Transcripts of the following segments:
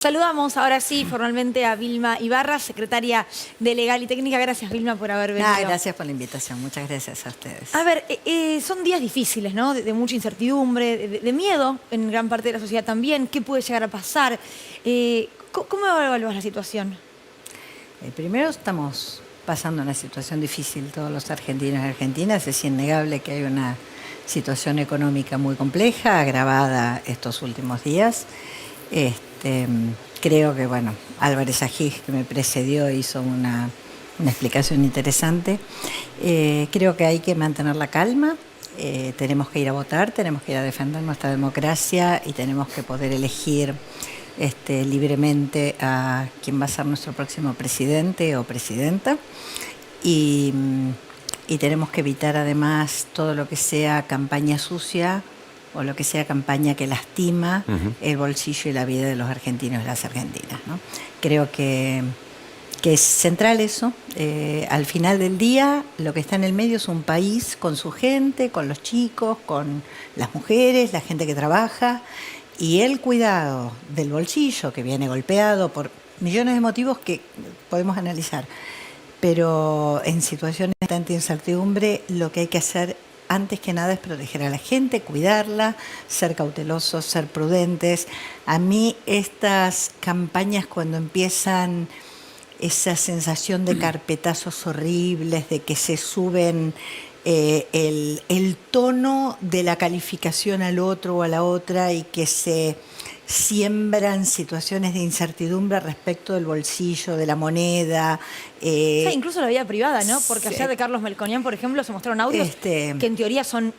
Saludamos ahora sí formalmente a Vilma Ibarra, secretaria de Legal y Técnica. Gracias, Vilma, por haber venido. Gracias por la invitación. Muchas gracias a ustedes. A ver, son días difíciles, ¿no? De mucha incertidumbre, de miedo en gran parte de la sociedad también. ¿Qué puede llegar a pasar? ¿Cómo evalúas la situación? Primero, estamos pasando una situación difícil todos los argentinos y argentinas. Es innegable que hay una situación económica muy compleja, agravada estos últimos días. Creo que, bueno, Álvarez Agis, que me precedió, hizo una explicación interesante. Creo que hay que mantener la calma, tenemos que ir a votar, tenemos que ir a defender nuestra democracia y tenemos que poder elegir libremente a quién va a ser nuestro próximo presidente o presidenta. Y tenemos que evitar además todo lo que sea campaña sucia o lo que sea campaña que lastima el bolsillo y la vida de los argentinos y las argentinas, ¿no? Creo que es central eso. Al final del día, lo que está en el medio es un país con su gente, con los chicos, con las mujeres, la gente que trabaja, y el cuidado del bolsillo, que viene golpeado por millones de motivos que podemos analizar. Pero en situaciones de tanta incertidumbre, lo que hay que hacer antes que nada es proteger a la gente, cuidarla, ser cautelosos, ser prudentes. A mí estas campañas, cuando empiezan esa sensación de carpetazos horribles, de que se suben el tono de la calificación al otro o a la otra y que se siembran situaciones de incertidumbre respecto del bolsillo, de la moneda. Sí, incluso la vida privada, ¿no? Porque ayer de Carlos Melconian, por ejemplo, se mostraron audios que en teoría son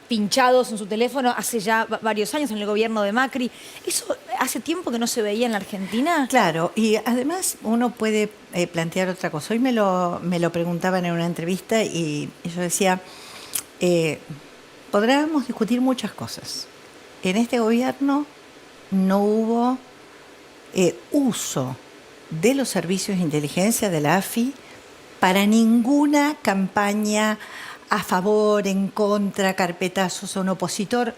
pinchados en su teléfono hace ya varios años en el gobierno de Macri. ¿Eso hace tiempo que no se veía en la Argentina? Claro, y además uno puede plantear otra cosa. Hoy me lo preguntaban en una entrevista y yo decía, podríamos discutir muchas cosas. En este gobierno no hubo uso de los servicios de inteligencia de la AFI para ninguna campaña a favor, en contra, carpetazos a un opositor.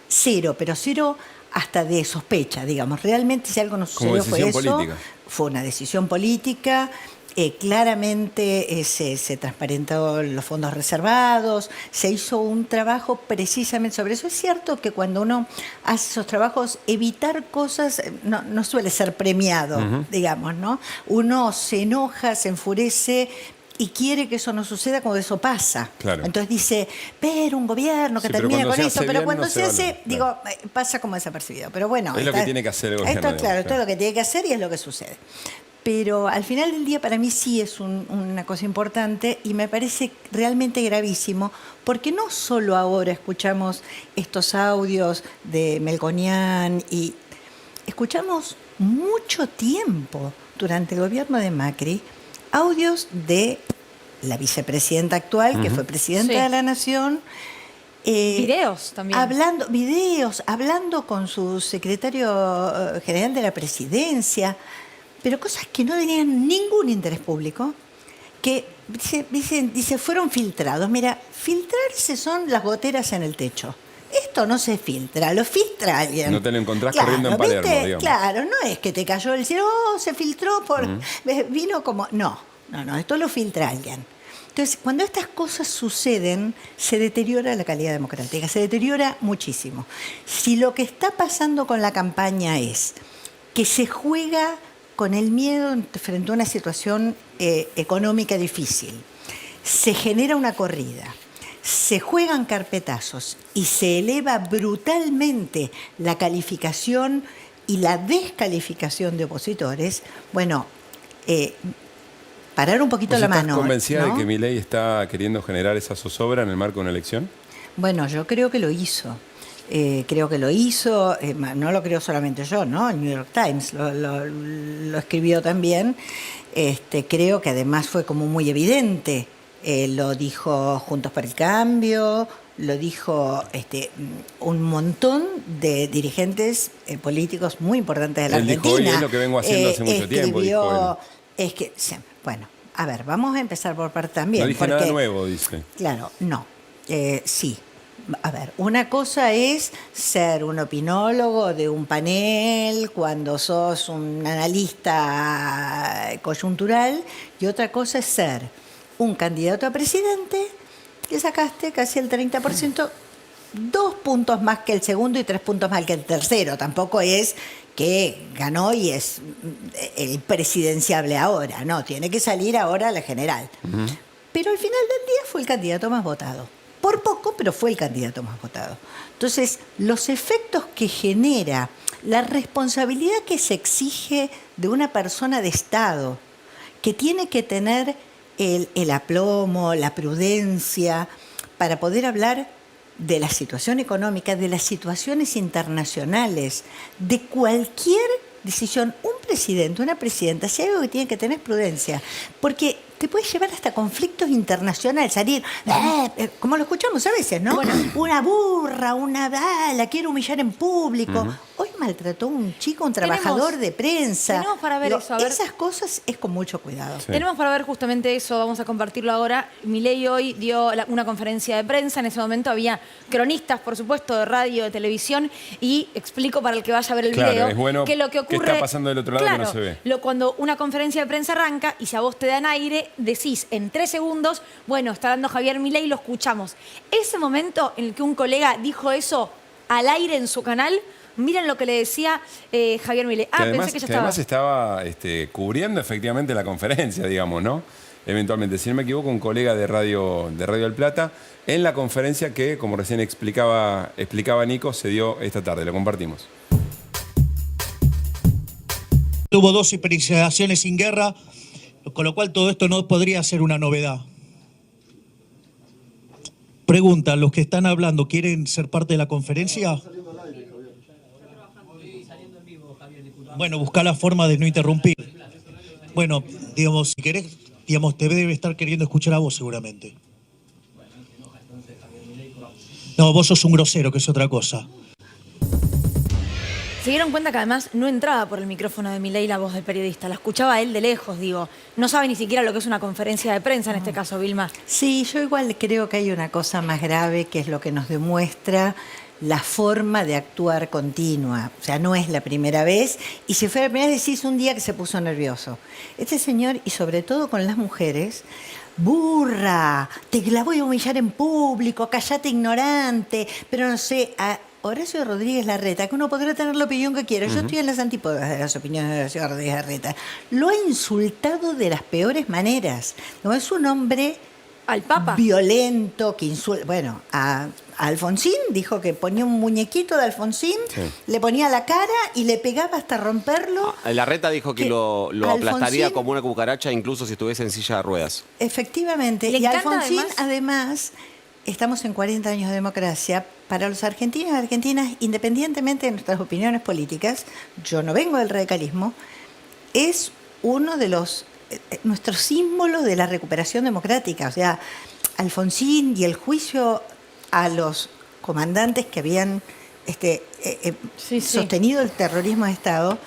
Cero, pero cero hasta de sospecha, digamos. Realmente si algo no sucedió fue eso. Política. Fue una decisión política. Claramente se transparentó los fondos reservados, se hizo un trabajo precisamente sobre eso. Es cierto que cuando uno hace esos trabajos, evitar cosas no suele ser premiado, digamos, ¿no? Uno se enoja, se enfurece y quiere que eso no suceda cuando eso pasa. Claro. Entonces dice, pero un gobierno que termine con eso. Pero cuando se hace, digo, pasa como desapercibido. Pero bueno, es lo que tiene que hacer el gobierno. Esto, claro, esto es lo que tiene que hacer y es lo que sucede. Pero al final del día para mí sí es una cosa importante y me parece realmente gravísimo porque no solo ahora escuchamos estos audios de Melconian y escuchamos mucho tiempo durante el gobierno de Macri audios de la vicepresidenta actual, que fue presidenta de la Nación. Videos también. Hablando con su secretario general de la presidencia, pero cosas que no tenían ningún interés público, que dice fueron filtrados. Mira, filtrarse son las goteras en el techo. Esto no se filtra, lo filtra alguien. No te lo encontrás corriendo en Palermo, digamos. Claro, no es que te cayó el cielo, se filtró vino como... No, esto lo filtra alguien. Entonces, cuando estas cosas suceden, se deteriora la calidad democrática, se deteriora muchísimo. Si lo que está pasando con la campaña es que se juega con el miedo frente a una situación económica difícil, se genera una corrida, se juegan carpetazos y se eleva brutalmente la calificación y la descalificación de opositores, bueno, parar un poquito la mano. ¿Estás convencida de que Milei está queriendo generar esa zozobra en el marco de una elección? Bueno, yo creo que lo hizo. No lo creo solamente yo, ¿no? El New York Times lo escribió también. Creo que además fue como muy evidente. Lo dijo Juntos por el Cambio, lo dijo un montón de dirigentes políticos muy importantes de la Argentina. Dijo, hoy es lo que vengo haciendo hace mucho tiempo, dijo él. Bueno, a ver, vamos a empezar por parte también. No dije nada nuevo, dice. Claro, no. Sí. A ver, una cosa es ser un opinólogo de un panel cuando sos un analista coyuntural y otra cosa es ser un candidato a presidente que sacaste casi el 30%, 2 puntos más que el segundo y 3 puntos más que el tercero. Tampoco es que ganó y es el presidenciable ahora, no, tiene que salir ahora a la general. Pero al final del día fue el candidato más votado. Por poco, pero fue el candidato más votado. Entonces, los efectos que genera, la responsabilidad que se exige de una persona de Estado, que tiene que tener el aplomo, la prudencia, para poder hablar de la situación económica, de las situaciones internacionales, de cualquier decisión. Un presidente, una presidenta, si hay algo que tiene que tener es prudencia, porque te puede llevar hasta conflictos internacionales, salir, como lo escuchamos a veces, ¿no? Bueno, una burra, la quiere humillar en público. Hoy maltrató a un chico, un trabajador de prensa. Tenemos para ver eso. A ver. Esas cosas es con mucho cuidado. Sí. Tenemos para ver justamente eso, vamos a compartirlo ahora. Milei hoy dio una conferencia de prensa, en ese momento había cronistas, por supuesto, de radio, de televisión, y explico para el que vaya a ver el video, es bueno que lo que ocurre... ¿Qué está pasando del otro lado que no se ve? Cuando una conferencia de prensa arranca y si a vos te dan aire, decís en 3 segundos, bueno, está dando Javier Milei, lo escuchamos. Ese momento en el que un colega dijo eso al aire en su canal, miren lo que le decía Javier Milei. Pensé que ya estaba. Además estaba cubriendo efectivamente la conferencia, digamos, ¿no? Eventualmente, si no me equivoco, un colega de Radio del Plata, en la conferencia que, como recién explicaba Nico, se dio esta tarde. Lo compartimos. Hubo 2 hiperizaciones sin guerra, con lo cual todo esto no podría ser una novedad. Pregunta, ¿los que están hablando quieren ser parte de la conferencia? Bueno, busca la forma de no interrumpir. Bueno, digamos, si querés, digamos, te debe estar queriendo escuchar a vos seguramente. No, vos sos un grosero, que es otra cosa. Se dieron cuenta que además no entraba por el micrófono de Milei la voz del periodista, la escuchaba él de lejos, digo. No sabe ni siquiera lo que es una conferencia de prensa en este caso, Vilma. Sí, yo igual creo que hay una cosa más grave que es lo que nos demuestra la forma de actuar continua. O sea, no es la primera vez. Y si fue la primera vez, decís un día que se puso nervioso. Este señor, y sobre todo con las mujeres, burra, te la voy a humillar en público, callate ignorante, pero no sé... Horacio Rodríguez Larreta, que uno podrá tener la opinión que quiera. Yo estoy en las antípodas de las opiniones de Horacio Rodríguez Larreta. Lo ha insultado de las peores maneras. No es un hombre al Papa violento que insulta. Bueno, a Alfonsín dijo que ponía un muñequito de Alfonsín, le ponía la cara y le pegaba hasta romperlo. Larreta dijo que lo aplastaría como una cucaracha, incluso si estuviese en silla de ruedas. Efectivamente. Y Alfonsín, además, estamos en 40 años de democracia. Para los argentinos y argentinas, independientemente de nuestras opiniones políticas, yo no vengo del radicalismo, es uno de nuestros símbolos de la recuperación democrática. O sea, Alfonsín y el juicio a los comandantes que habían sostenido el terrorismo de Estado,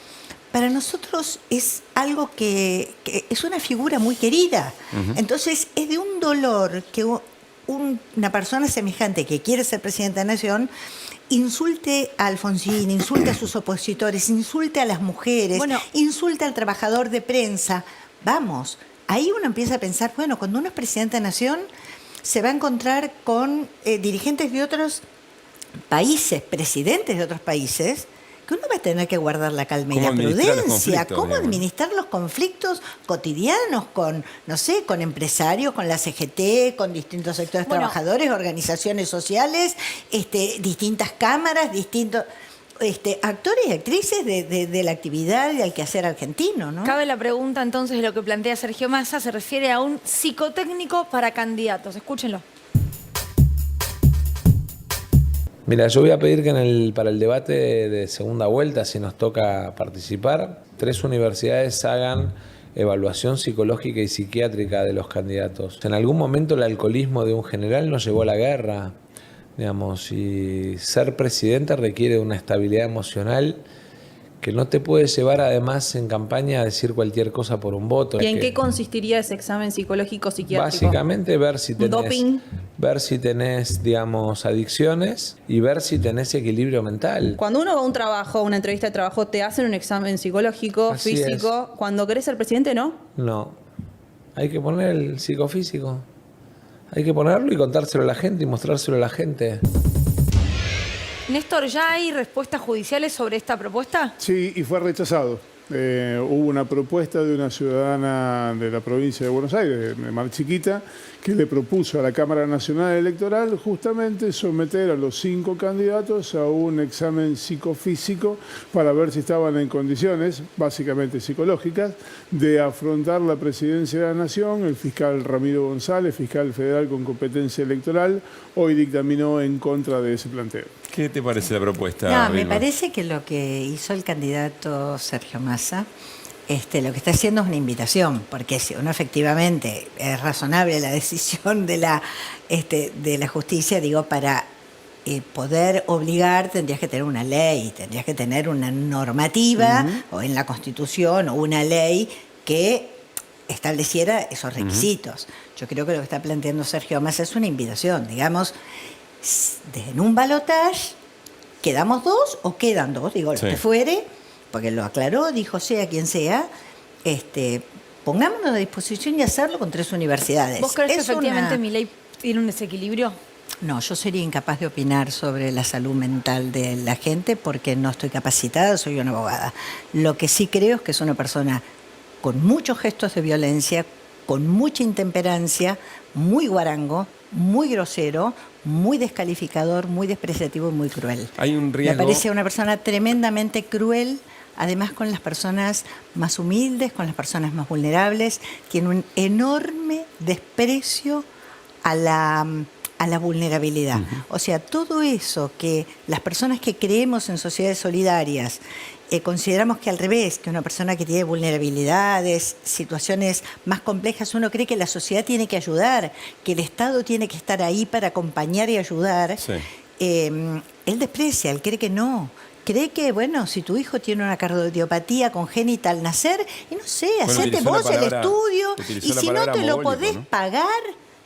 para nosotros es algo que es una figura muy querida. Entonces, es de un dolor que una persona semejante que quiere ser presidenta de la Nación insulte a Alfonsín, insulte a sus opositores, insulte a las mujeres, insulte al trabajador de prensa. Vamos, ahí uno empieza a pensar, bueno, cuando uno es presidente de la Nación se va a encontrar con dirigentes de otros países, presidentes de otros países, que uno va a tener que guardar la calma y la prudencia. ¿Cómo administrar los conflictos cotidianos con, no sé, con empresarios, con la CGT, con distintos sectores trabajadores, organizaciones sociales, distintas cámaras, distintos actores y actrices de la actividad y del quehacer argentino, ¿no? Cabe la pregunta entonces de lo que plantea Sergio Massa, se refiere a un psicotécnico para candidatos. Escúchenlo. Mira, yo voy a pedir que para el debate de segunda vuelta, si nos toca participar, 3 universidades hagan evaluación psicológica y psiquiátrica de los candidatos. En algún momento el alcoholismo de un general nos llevó a la guerra, digamos, y ser presidente requiere una estabilidad emocional que no te puede llevar además en campaña a decir cualquier cosa por un voto. ¿Y en qué consistiría ese examen psicológico psiquiátrico? Básicamente ver si ¿Doping? tenés, digamos, adicciones y ver si tenés equilibrio mental. Cuando uno va a un trabajo, a una entrevista de trabajo, te hacen un examen psicológico, Así físico. es. Cuando querés ser presidente, ¿no? No. Hay que poner el psicofísico. Hay que ponerlo y contárselo a la gente y mostrárselo a la gente. Néstor, ¿ya hay respuestas judiciales sobre esta propuesta? Sí, y fue rechazado. Hubo una propuesta de una ciudadana de la provincia de Buenos Aires, de Mar Chiquita, que le propuso a la Cámara Nacional Electoral justamente someter a los 5 candidatos a un examen psicofísico para ver si estaban en condiciones, básicamente psicológicas, de afrontar la presidencia de la Nación. El fiscal Ramiro González, fiscal federal con competencia electoral, hoy dictaminó en contra de ese planteo. ¿Qué te parece la propuesta? No, me Vilma? parece que lo que hizo el candidato Sergio Massa, lo que está haciendo es una invitación, porque si uno efectivamente es razonable la decisión de la justicia, digo, para poder obligar tendrías que tener una ley, tendrías que tener una normativa o en la Constitución o una ley que estableciera esos requisitos. Yo creo que lo que está planteando Sergio Massa es una invitación, digamos, en un balotaje, ¿quedamos 2 o quedan 2? Digo, lo que fuere, porque lo aclaró, dijo sea quien sea, pongámonos a disposición y hacerlo con 3 universidades. ¿Vos crees que efectivamente Milei tiene un desequilibrio? No, yo sería incapaz de opinar sobre la salud mental de la gente porque no estoy capacitada, soy una abogada. Lo que sí creo es que es una persona con muchos gestos de violencia, con mucha intemperancia, muy guarango, muy grosero, muy descalificador, muy despreciativo y muy cruel. Hay un riesgo. Me parece una persona tremendamente cruel, además con las personas más humildes, con las personas más vulnerables. Tiene un enorme desprecio a la vulnerabilidad. O sea, todo eso que las personas que creemos en sociedades solidarias consideramos que al revés, que una persona que tiene vulnerabilidades, situaciones más complejas, uno cree que la sociedad tiene que ayudar, que el Estado tiene que estar ahí para acompañar y ayudar. Sí. Él desprecia, él cree que no. Cree que, bueno, si tu hijo tiene una cardiopatía congénita al nacer, y no sé, hacete vos el estudio, y si no te lo podés pagar,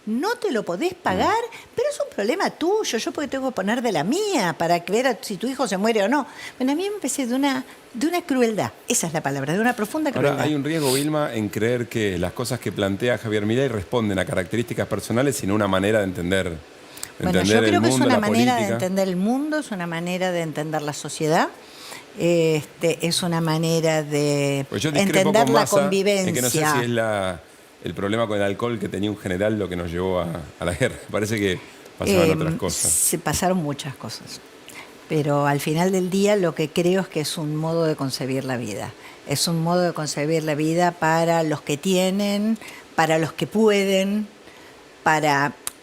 no te lo podés pagar, pero es un problema tuyo. Yo porque tengo que poner de la mía para ver si tu hijo se muere o no. Bueno, a mí me parece de una crueldad, esa es la palabra, de una profunda crueldad. Ahora, hay un riesgo, Vilma, en creer que las cosas que plantea Javier Milei responden a características personales, sino una manera de entender. Bueno, yo creo que es una manera de entender el mundo, es una manera de entender la sociedad, es una manera de entender la convivencia. En que no sé si es el problema con el alcohol que tenía un general lo que nos llevó a la guerra. Parece que pasaban otras cosas. Se pasaron muchas cosas. Pero al final del día lo que creo es que es un modo de concebir la vida. Es un modo de concebir la vida para los que tienen, para los que pueden,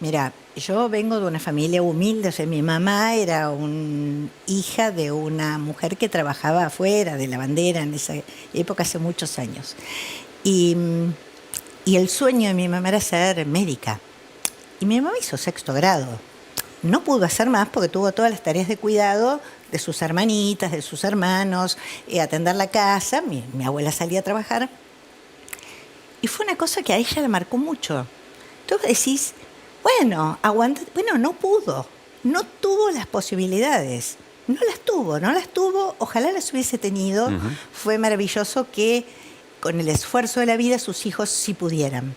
Mira, yo vengo de una familia humilde, o sea, mi mamá era hija de una mujer que trabajaba afuera de la bandera en esa época, hace muchos años. Y el sueño de mi mamá era ser médica. Y mi mamá hizo 6º grado. No pudo hacer más porque tuvo todas las tareas de cuidado de sus hermanitas, de sus hermanos, atender la casa. Mi abuela salía a trabajar. Y fue una cosa que a ella le marcó mucho. Tú decís, bueno, aguanta. Bueno, no pudo. No tuvo las posibilidades. No las tuvo. Ojalá las hubiese tenido. Fue maravilloso que con el esfuerzo de la vida sus hijos sí pudieran.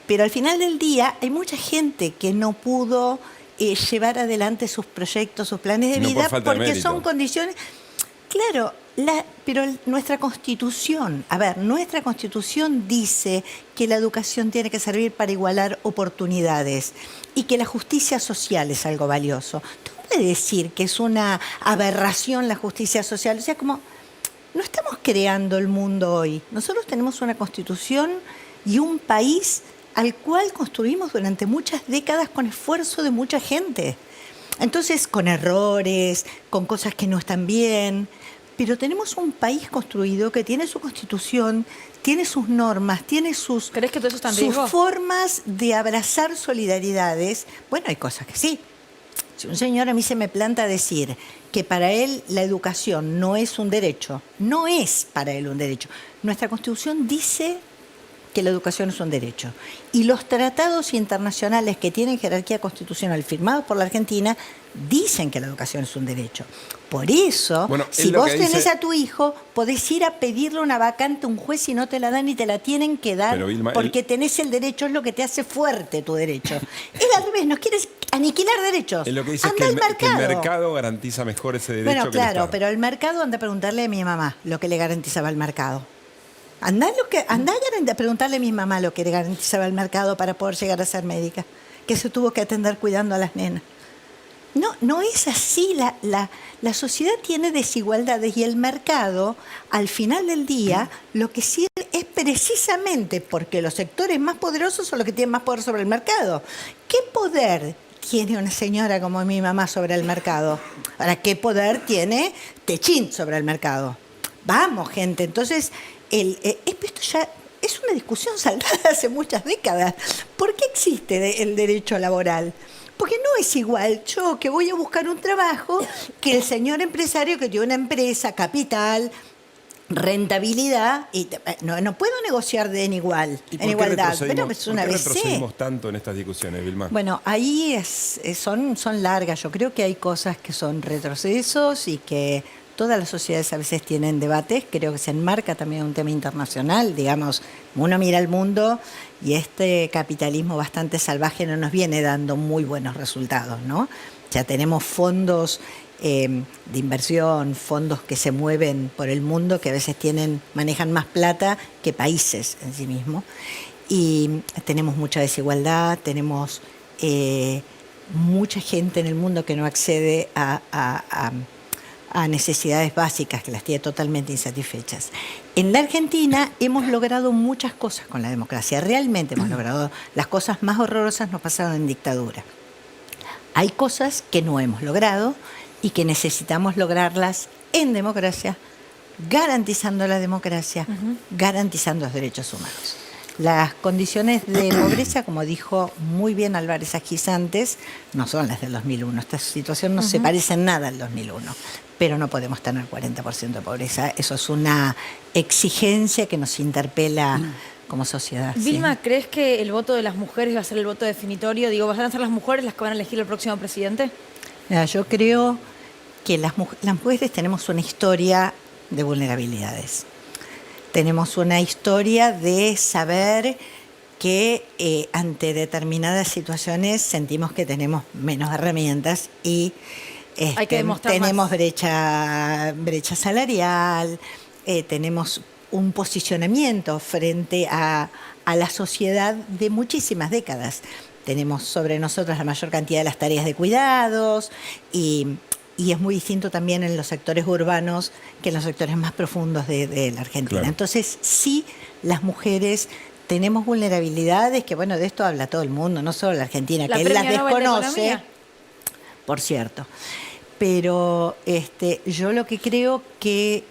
Pero al final del día hay mucha gente que no pudo llevar adelante sus proyectos, sus planes de vida, porque son condiciones... Claro, pero nuestra Constitución, nuestra Constitución dice que la educación tiene que servir para igualar oportunidades y que la justicia social es algo valioso. ¿Tú puedes decir que es una aberración la justicia social? O sea, como... No estamos creando el mundo hoy. Nosotros tenemos una Constitución y un país al cual construimos durante muchas décadas con esfuerzo de mucha gente. Entonces, con errores, con cosas que no están bien, pero tenemos un país construido que tiene su Constitución, tiene sus normas, tiene sus formas de abrazar solidaridades. Bueno, hay cosas que sí. Si un señor a mí se me planta a decir que para él la educación no es un derecho, no es para él un derecho. Nuestra Constitución dice que la educación es un derecho. Y los tratados internacionales que tienen jerarquía constitucional firmados por la Argentina dicen que la educación es un derecho. Por eso, bueno, si vos tenés a tu hijo, podés ir a pedirle una vacante a un juez y no te la dan y te la tienen que dar, pero, Vilma, porque tenés el derecho, es lo que te hace fuerte tu derecho. Es al revés, nos quieres aniquilar derechos. Es lo que dice es que el mercado garantiza mejor ese derecho. Bueno, que claro, el Estado. Pero el mercado, anda a preguntarle a mi mamá lo que le garantizaba el mercado. Andá a preguntarle a mi mamá lo que le garantizaba el mercado para poder llegar a ser médica, que se tuvo que atender cuidando a las nenas. No es así. La sociedad tiene desigualdades y el mercado, al final del día, lo que sirve es precisamente porque los sectores más poderosos son los que tienen más poder sobre el mercado. ¿Qué poder tiene una señora como mi mamá sobre el mercado? Ahora, ¿qué poder tiene Techín sobre el mercado? Vamos, gente. Entonces, esto ya es una discusión saldada hace muchas décadas. ¿Por qué existe el derecho laboral? Porque no es igual yo que voy a buscar un trabajo que el señor empresario que tiene una empresa, capital, rentabilidad, y no puedo negociar en igualdad. Pero es una ¿Por qué retrocedimos tanto en estas discusiones, Vilma? Bueno, ahí son largas. Yo creo que hay cosas que son retrocesos y que todas las sociedades a veces tienen debates. Creo que se enmarca también un tema internacional. Digamos, uno mira al mundo y este capitalismo bastante salvaje no nos viene dando muy buenos resultados, ¿no? Ya tenemos fondos de inversión, fondos que se mueven por el mundo, que a veces manejan más plata que países en sí mismos. Y tenemos mucha desigualdad, tenemos mucha gente en el mundo que no accede a necesidades básicas, que las tiene totalmente insatisfechas. En la Argentina hemos logrado muchas cosas con la democracia, realmente hemos logrado. Las cosas más horrorosas nos pasaron en dictadura. Hay cosas que no hemos logrado y que necesitamos lograrlas en democracia, garantizando la democracia, garantizando los derechos humanos. Las condiciones de pobreza, como dijo muy bien Álvarez Agis antes, no son las del 2001. Esta situación no se parece en nada al 2001, pero no podemos tener 40% de pobreza. Eso es una exigencia que nos interpela como sociedad. Vilma, ¿crees que el voto de las mujeres va a ser el voto definitorio? Digo, ¿van a ser las mujeres las que van a elegir el próximo presidente? Mira, yo creo que las mujeres tenemos una historia de vulnerabilidades. Tenemos una historia de saber que ante determinadas situaciones sentimos que tenemos menos herramientas y hay que demostrar tenemos más. brecha salarial, tenemos un posicionamiento frente a la sociedad de muchísimas décadas. Tenemos sobre nosotros la mayor cantidad de las tareas de cuidados y es muy distinto también en los sectores urbanos que en los sectores más profundos de la Argentina. Claro. Entonces, sí, las mujeres tenemos vulnerabilidades, que bueno, de esto habla todo el mundo, no solo la Argentina, que él las desconoce, por cierto. Pero yo lo que creo que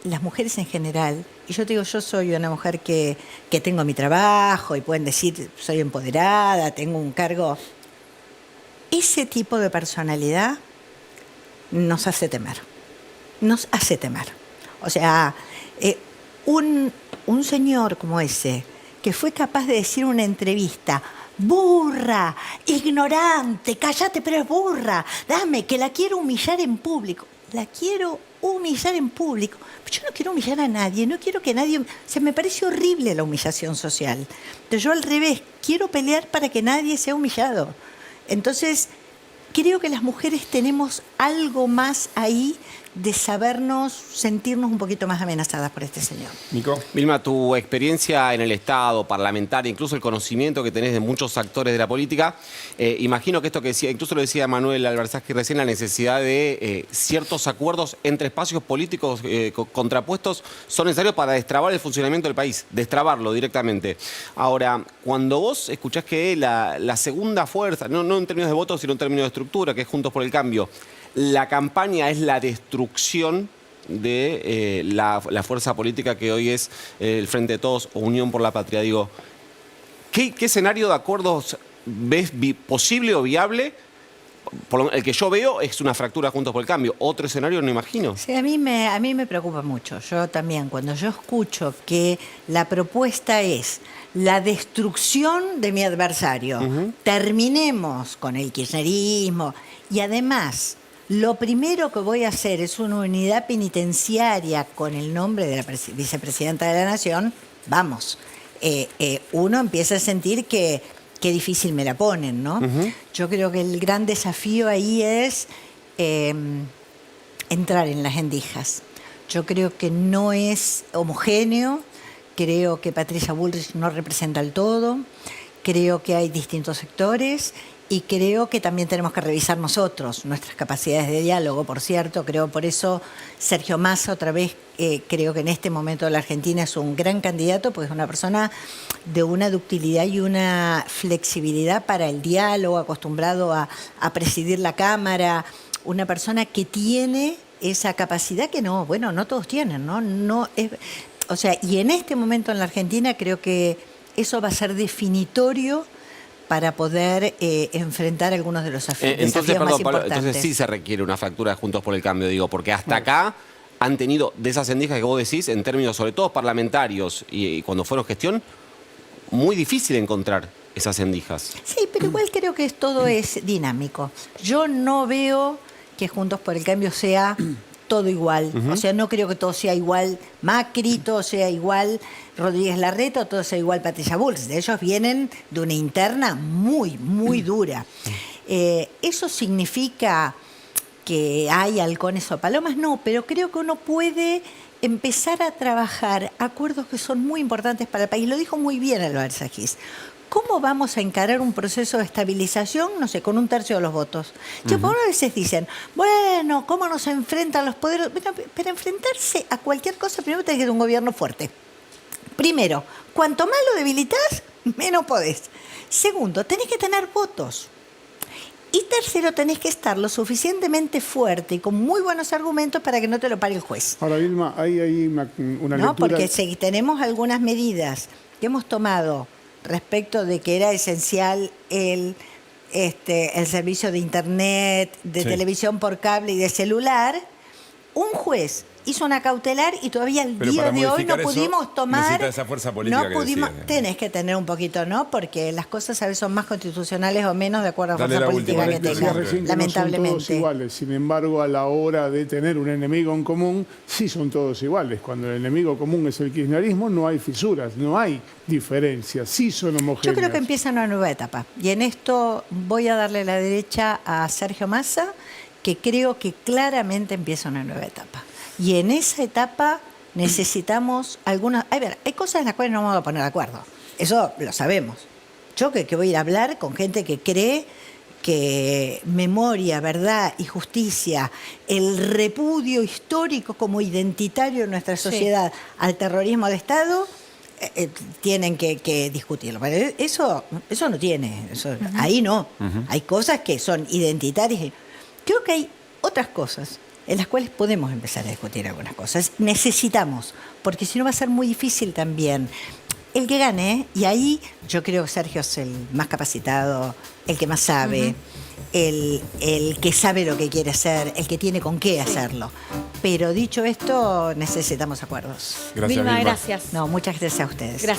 las mujeres en general, y yo te digo, yo soy una mujer que tengo mi trabajo y pueden decir, soy empoderada, tengo un cargo. Ese tipo de personalidad nos hace temer. Nos hace temer. O sea, un señor como ese, que fue capaz de decir en una entrevista, burra, ignorante, cállate, pero es burra, dame, que la quiero humillar en público. La quiero humillar en público. Pero yo no quiero humillar a nadie, no quiero que nadie... O sea, me parece horrible la humillación social. Pero yo al revés, quiero pelear para que nadie sea humillado. Entonces, creo que las mujeres tenemos algo más ahí de sentirnos un poquito más amenazadas por este señor. Nico. Vilma, tu experiencia en el Estado, parlamentaria, incluso el conocimiento que tenés de muchos actores de la política, imagino que esto que decía, incluso lo decía Manuel Álvarez Agis recién, la necesidad de ciertos acuerdos entre espacios políticos contrapuestos son necesarios para destrabar el funcionamiento del país, destrabarlo directamente. Ahora, cuando vos escuchás que la segunda fuerza, no en términos de votos, sino en términos de estructura, que es Juntos por el Cambio, la campaña es la destrucción de la fuerza política que hoy es el Frente de Todos o Unión por la Patria. Digo, ¿qué escenario de acuerdos ves posible o viable el que yo veo es una fractura Juntos por el Cambio. Otro escenario no imagino. Sí, a mí me preocupa mucho. Yo también, cuando yo escucho que la propuesta es la destrucción de mi adversario, terminemos con el kirchnerismo y además lo primero que voy a hacer es una unidad penitenciaria con el nombre de la vicepresidenta de la Nación, vamos, uno empieza a sentir que qué difícil me la ponen, ¿no? Yo creo que el gran desafío ahí es entrar en las endijas. Yo creo que no es homogéneo, creo que Patricia Bullrich no representa el todo, creo que hay distintos sectores y creo que también tenemos que revisar nosotros nuestras capacidades de diálogo, por cierto. Creo por eso Sergio Massa, otra vez, creo que en este momento la Argentina es un gran candidato, porque es una persona de una ductilidad y una flexibilidad para el diálogo, acostumbrado a presidir la Cámara, una persona que tiene esa capacidad que no todos tienen, ¿no? O sea, y en este momento en la Argentina creo que eso va a ser definitorio para poder enfrentar algunos de los desafíos más importantes. Entonces sí se requiere una fractura de Juntos por el Cambio, digo, porque hasta acá han tenido de esas endijas que vos decís, en términos sobre todo parlamentarios y cuando fueron gestión, muy difícil encontrar esas endijas. Sí, pero igual creo que todo es dinámico. Yo no veo que Juntos por el Cambio sea todo igual. O sea, no creo que todo sea igual Macri, todo sea igual Rodríguez Larreta, todo sea igual Patricia Bullrich. Ellos vienen de una interna muy, muy dura. ¿Eso significa que hay halcones o palomas? No, pero creo que uno puede empezar a trabajar acuerdos que son muy importantes para el país. Lo dijo muy bien Álvarez Agis. ¿Cómo vamos a encarar un proceso de estabilización, no sé, con 1/3 de los votos? Por a veces dicen, bueno, ¿cómo nos enfrentan los poderes? Bueno, para enfrentarse a cualquier cosa, primero tenés que tener un gobierno fuerte. Primero, cuanto más lo debilitas, menos podés. Segundo, tenés que tener votos. Y tercero, tenés que estar lo suficientemente fuerte y con muy buenos argumentos para que no te lo pare el juez. Ahora, Vilma, hay una lectura... No, porque si tenemos algunas medidas que hemos tomado respecto de que era esencial el servicio de internet, de televisión por cable y de celular, un juez hizo una cautelar y todavía el día de hoy no pudimos tomar... Necesita esa fuerza política que decía. Tenés que tener un poquito, ¿no? Porque las cosas a veces son más constitucionales o menos de acuerdo a la fuerza política que tengan, lamentablemente. No son todos iguales. Sin embargo, a la hora de tener un enemigo en común, sí son todos iguales. Cuando el enemigo común es el kirchnerismo, no hay fisuras, no hay diferencias, sí son homogéneas. Yo creo que empieza una nueva etapa. Y en esto voy a darle la derecha a Sergio Massa, que creo que claramente empieza una nueva etapa. Y en esa etapa necesitamos algunas... A ver, hay cosas en las cuales no vamos a poner de acuerdo. Eso lo sabemos. Yo que voy a ir a hablar con gente que cree que memoria, verdad y justicia, el repudio histórico como identitario de nuestra sociedad al terrorismo de Estado, tienen que discutirlo. Pero eso no tiene. Ahí no. Hay cosas que son identitarias. Creo que hay otras cosas en las cuales podemos empezar a discutir algunas cosas. Necesitamos, porque si no va a ser muy difícil también. El que gane, y ahí yo creo que Sergio es el más capacitado, el que más sabe, el que sabe lo que quiere hacer, el que tiene con qué hacerlo. Pero dicho esto, necesitamos acuerdos. Gracias, Vilma, gracias. No, muchas gracias a ustedes. Gracias.